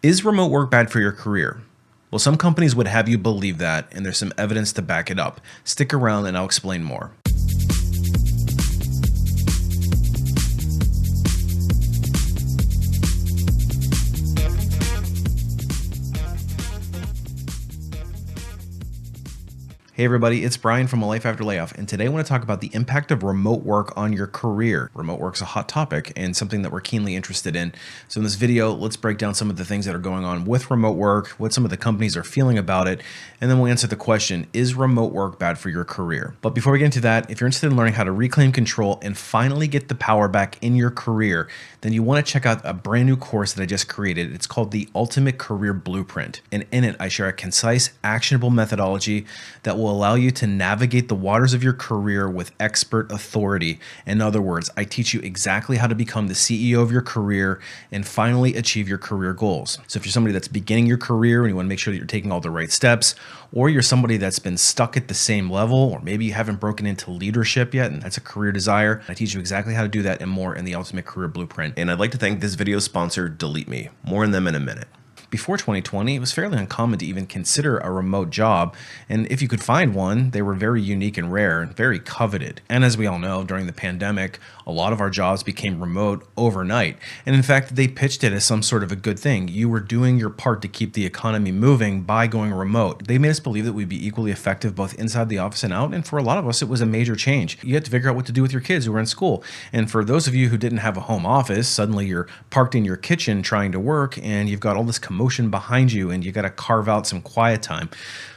Is remote work bad for your career? Well, some companies would have you believe that, and there's some evidence to back it up. Stick around and I'll explain more. Hey everybody, it's Brian from A Life After Layoff, and today I want to talk about the impact of remote work on your career. Remote work's a hot topic and something that we're keenly interested in. So in this video, let's break down some of the things that are going on with remote work, what some of the companies are feeling about it, and then we'll answer the question, is remote work bad for your career? But before we get into that, if you're interested in learning how to reclaim control and finally get the power back in your career, then you want to check out a brand new course that I just created. It's called the Ultimate Career Blueprint. And in it, I share a concise, actionable methodology that will allow you to navigate the waters of your career with expert authority. In other words, I teach you exactly how to become the CEO of your career and finally achieve your career goals. So if you're somebody that's beginning your career and you want to make sure that you're taking all the right steps, or you're somebody that's been stuck at the same level, or maybe you haven't broken into leadership yet and that's a career desire, I teach you exactly how to do that and more in the Ultimate Career Blueprint. And I'd like to thank this video's sponsor, Deleteme. More on them in a minute. Before 2020, it was fairly uncommon to even consider a remote job, and if you could find one, they were very unique and rare and very coveted. And as we all know, during the pandemic, a lot of our jobs became remote overnight, and in fact, they pitched it as some sort of a good thing. You were doing your part to keep the economy moving by going remote. They made us believe that we'd be equally effective both inside the office and out, and for a lot of us, it was a major change. You had to figure out what to do with your kids who were in school, and for those of you who didn't have a home office, suddenly you're parked in your kitchen trying to work, and you've got all this commotion behind you and you got to carve out some quiet time.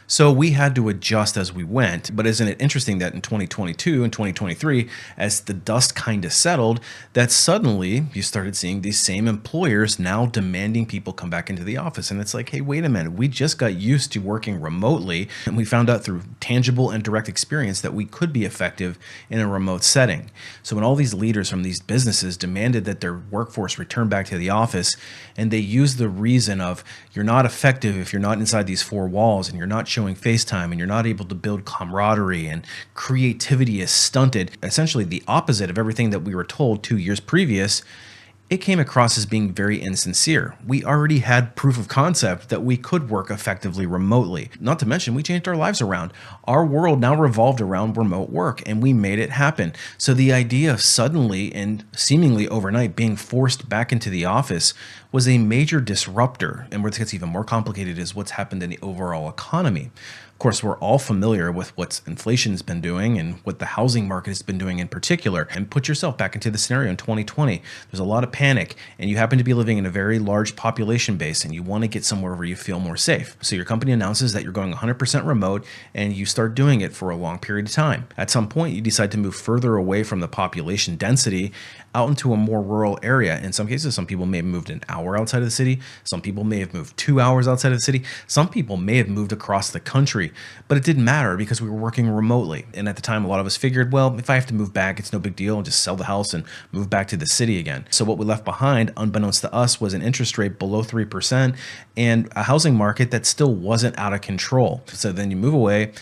So we had to adjust as we went. But isn't it interesting that in 2022 and 2023, as the dust kind of settled, that suddenly you started seeing these same employers now demanding people come back into the office. And it's like, hey, wait a minute, we just got used to working remotely. And we found out through tangible and direct experience that we could be effective in a remote setting. So when all these leaders from these businesses demanded that their workforce return back to the office, and they used the reason of you're not effective if you're not inside these four walls and you're not showing FaceTime and you're not able to build camaraderie and creativity is stunted, essentially the opposite of everything that we were told 2 years previous, it came across as being very insincere. We already had proof of concept that we could work effectively remotely. Not to mention, we changed our lives around. Our world now revolved around remote work and we made it happen. So the idea of suddenly and seemingly overnight being forced back into the office was a major disruptor. And where this gets even more complicated is what's happened in the overall economy. Of course, we're all familiar with what inflation has been doing and what the housing market has been doing in particular. And put yourself back into the scenario in 2020. There's a lot of panic and you happen to be living in a very large population base and you want to get somewhere where you feel more safe. So your company announces that you're going 100% remote and you start doing it for a long period of time. At some point, you decide to move further away from the population density out into a more rural area. In some cases, some people may have moved an hour outside of the city. Some people may have moved 2 hours outside of the city. Some people may have moved across the country, but it didn't matter because we were working remotely. And at the time, a lot of us figured, well, if I have to move back, it's no big deal. I'll just sell the house and move back to the city again. So what we left behind, unbeknownst to us, was an interest rate below 3% and a housing market that still wasn't out of control. So then you move away,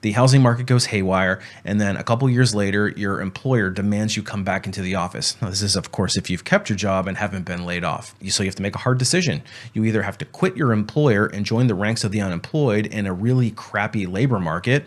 the housing market goes haywire, and then a couple years later, your employer demands you come back into the office. Now, this is, of course, if you've kept your job and haven't been laid off. So you have to make a hard decision. You either have to quit your employer and join the ranks of the unemployed in a really crappy labor market,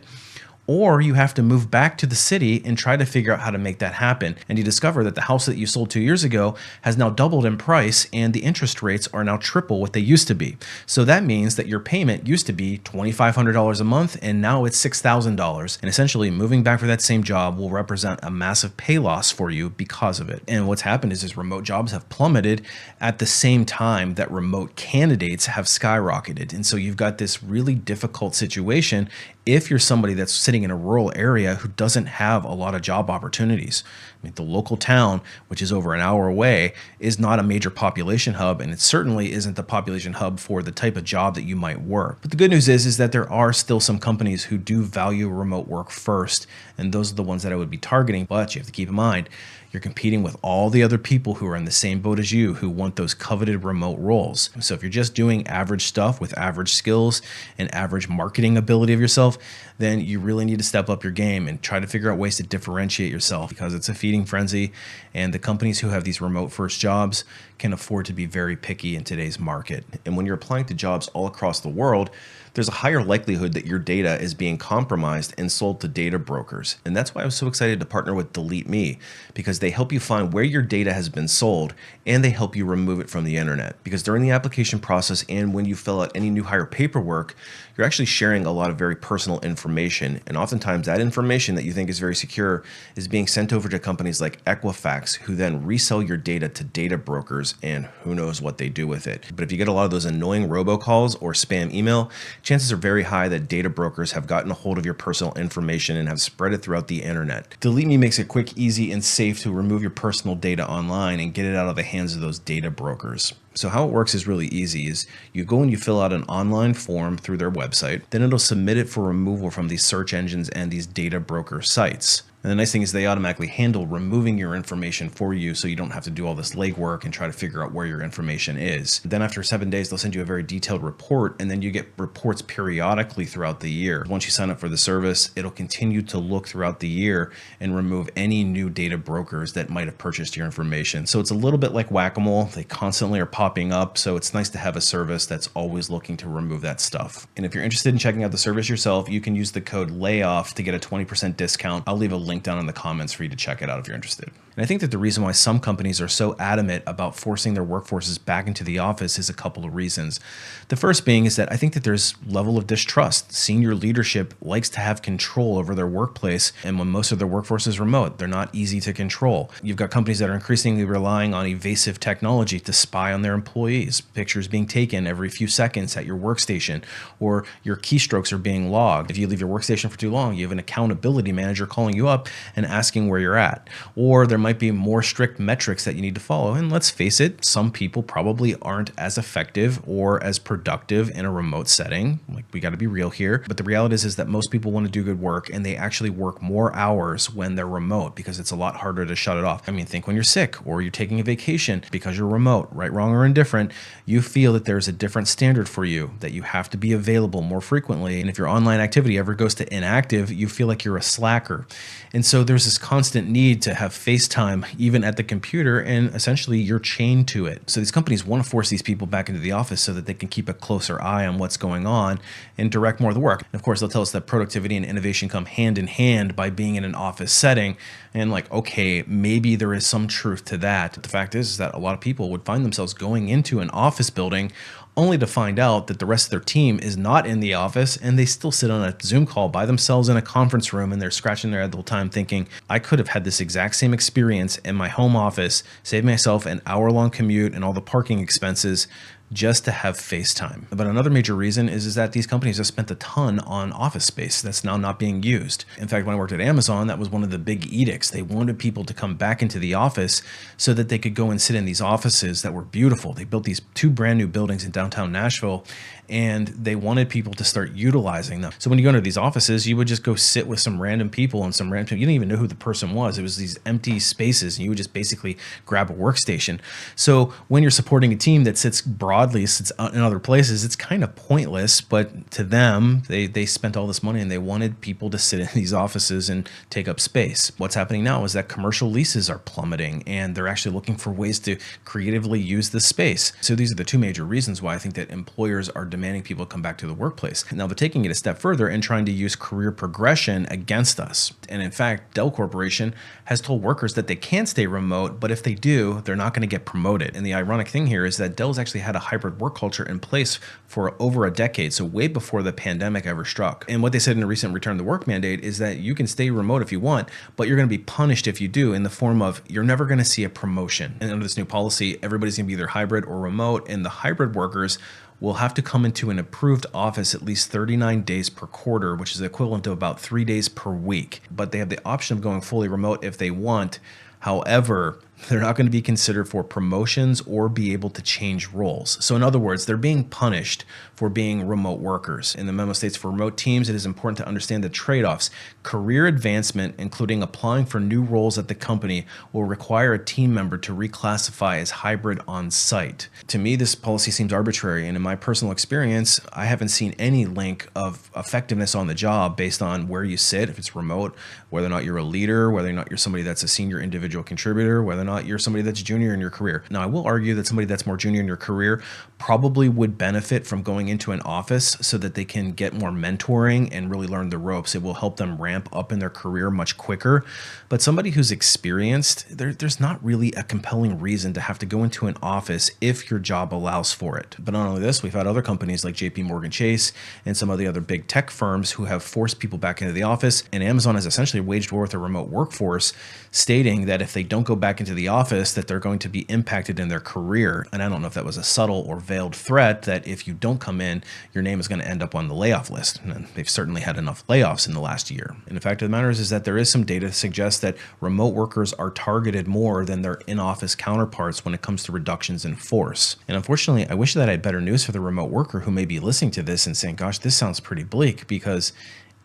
or you have to move back to the city and try to figure out how to make that happen. And you discover that the house that you sold 2 years ago has now doubled in price and the interest rates are now triple what they used to be. So that means that your payment used to be $2,500 a month and now it's $6,000. And essentially moving back for that same job will represent a massive pay loss for you because of it. And what's happened is remote jobs have plummeted at the same time that remote candidates have skyrocketed. And so you've got this really difficult situation if you're somebody that's sitting in a rural area who doesn't have a lot of job opportunities. I mean, the local town, which is over an hour away, is not a major population hub, and it certainly isn't the population hub for the type of job that you might work. But the good news is that there are still some companies who do value remote work first, and those are the ones that I would be targeting. But you have to keep in mind, You're competing with all the other people who are in the same boat as you who want those coveted remote roles. So if you're just doing average stuff with average skills and average marketing ability of yourself, then you really need to step up your game and try to figure out ways to differentiate yourself, because it's a feeding frenzy. And the companies who have these remote first jobs can afford to be very picky in today's market. And when you're applying to jobs all across the world, there's a higher likelihood that your data is being compromised and sold to data brokers. And that's why I was so excited to partner with Deleteme, because they help you find where your data has been sold and they help you remove it from the internet. Because during the application process and when you fill out any new hire paperwork, you're actually sharing a lot of very personal information. And oftentimes that information that you think is very secure is being sent over to companies like Equifax, who then resell your data to data brokers, and who knows what they do with it. But if you get a lot of those annoying robocalls or spam email, chances are very high that data brokers have gotten a hold of your personal information and have spread it throughout the internet. Deleteme makes it quick, easy, and safe to remove your personal data online and get it out of the hands of those data brokers. So how it works is really easy. Is you go and you fill out an online form through their website, then it'll submit it for removal from these search engines and these data broker sites. And the nice thing is they automatically handle removing your information for you, so you don't have to do all this legwork and try to figure out where your information is. Then after 7 days, they'll send you a very detailed report, and then you get reports periodically throughout the year. Once you sign up for the service, it'll continue to look throughout the year and remove any new data brokers that might have purchased your information. So it's a little bit like whack-a-mole. They constantly are popping up, so it's nice to have a service that's always looking to remove that stuff. And if you're interested in checking out the service yourself, you can use the code LAYOFF to get a 20% discount. I'll leave a link down in the comments for you to check it out if you're interested. And I think that the reason why some companies are so adamant about forcing their workforces back into the office is a couple of reasons. The first being is that I think that there's level of distrust. Senior leadership likes to have control over their workplace, and when most of their workforce is remote, they're not easy to control. You've got companies that are increasingly relying on evasive technology to spy on their employees. Pictures being taken every few seconds at your workstation, or your keystrokes are being logged. If you leave your workstation for too long, you have an accountability manager calling you up and asking where you're at. Or there might be more strict metrics that you need to follow. And let's face it, some people probably aren't as effective or as productive in a remote setting. Like, we got to be real here. But the reality is that most people want to do good work, and they actually work more hours when they're remote because it's a lot harder to shut it off. I mean, think when you're sick or you're taking a vacation because you're remote, right, wrong, or indifferent, you feel that there's a different standard for you, that you have to be available more frequently. And if your online activity ever goes to inactive, you feel like you're a slacker. And so there's this constant need to have FaceTime even at the computer, and essentially you're chained to it. So these companies want to force these people back into the office so that they can keep a closer eye on what's going on and direct more of the work. And of course, they'll tell us that productivity and innovation come hand in hand by being in an office setting. And like, okay, maybe there is some truth to that. But the fact is that a lot of people would find themselves going into an office building only to find out that the rest of their team is not in the office, and they still sit on a Zoom call by themselves in a conference room, and they're scratching their head the whole time thinking, I could have had this exact same experience in my home office, saved myself an hour-long commute and all the parking expenses just to have FaceTime. But another major reason is that these companies have spent a ton on office space that's now not being used. In fact, when I worked at Amazon, that was one of the big edicts. They wanted people to come back into the office so that they could go and sit in these offices that were beautiful. They built these 2 brand new buildings in downtown Nashville, and they wanted people to start utilizing them. So when you go into these offices, you would just go sit with some random people and some random, you didn't even know who the person was. It was these empty spaces, and you would just basically grab a workstation. So when you're supporting a team that sits broadly, sits in other places, it's kind of pointless. But to them, they spent all this money and they wanted people to sit in these offices and take up space. What's happening now is that commercial leases are plummeting, and they're actually looking for ways to creatively use this space. So these are the 2 major reasons why I think that employers are demanding people come back to the workplace. Now they're taking it a step further and trying to use career progression against us. And in fact, Dell Corporation has told workers that they can stay remote, but if they do, they're not going to get promoted. And the ironic thing here is that Dell's actually had a hybrid work culture in place for over a decade, so way before the pandemic ever struck. And what they said in a recent return to work mandate is that you can stay remote if you want, but you're going to be punished if you do, in the form of you're never going to see a promotion. And under this new policy, everybody's going to be either hybrid or remote, and the hybrid workers will have to come into an approved office at least 39 days per quarter, which is equivalent to about 3 days per week. But they have the option of going fully remote if they want. However, They're not going to be considered for promotions or be able to change roles. So in other words, they're being punished for being remote workers. In the memo states, for remote teams, it is important to understand the trade-offs. Career advancement, including applying for new roles at the company, will require a team member to reclassify as hybrid on site. To me, this policy seems arbitrary, and in my personal experience, I haven't seen any link of effectiveness on the job based on where you sit, if it's remote, whether or not you're a leader, whether or not you're somebody that's a senior individual contributor, whether or not you're somebody that's junior in your career. Now, I will argue that somebody that's more junior in your career probably would benefit from going into an office so that they can get more mentoring and really learn the ropes. It will help them ramp up in their career much quicker. But somebody who's experienced, there's not really a compelling reason to have to go into an office if your job allows for it. But not only this, we've had other companies like JP Morgan Chase and some of the other big tech firms who have forced people back into the office. And Amazon has essentially waged war with a remote workforce, stating that if they don't go back into the office, that they're going to be impacted in their career. And I don't know if that was a subtle or veiled threat that if you don't come in, your name is going to end up on the layoff list. And they've certainly had enough layoffs in the last year. And the fact of the matter is that there is some data to suggest that remote workers are targeted more than their in-office counterparts when it comes to reductions in force. And unfortunately, I wish that I had better news for the remote worker who may be listening to this and saying, gosh, this sounds pretty bleak, because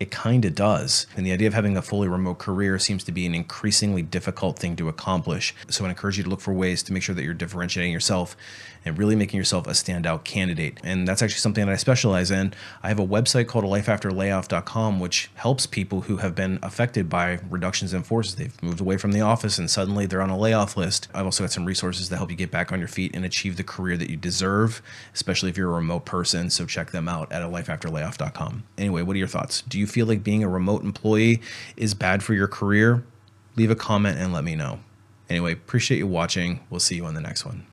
it kind of does. And the idea of having a fully remote career seems to be an increasingly difficult thing to accomplish. So I encourage you to look for ways to make sure that you're differentiating yourself and really making yourself a standout candidate. And that's actually something that I specialize in. I have a website called lifeafterlayoff.com, which helps people who have been affected by reductions in force. They've moved away from the office and suddenly they're on a layoff list. I've also got some resources that help you get back on your feet and achieve the career that you deserve, especially if you're a remote person. So check them out at lifeafterlayoff.com. Anyway, what are your thoughts? Do you feel like being a remote employee is bad for your career? Leave a comment and let me know. Anyway, appreciate you watching. We'll see you on the next one.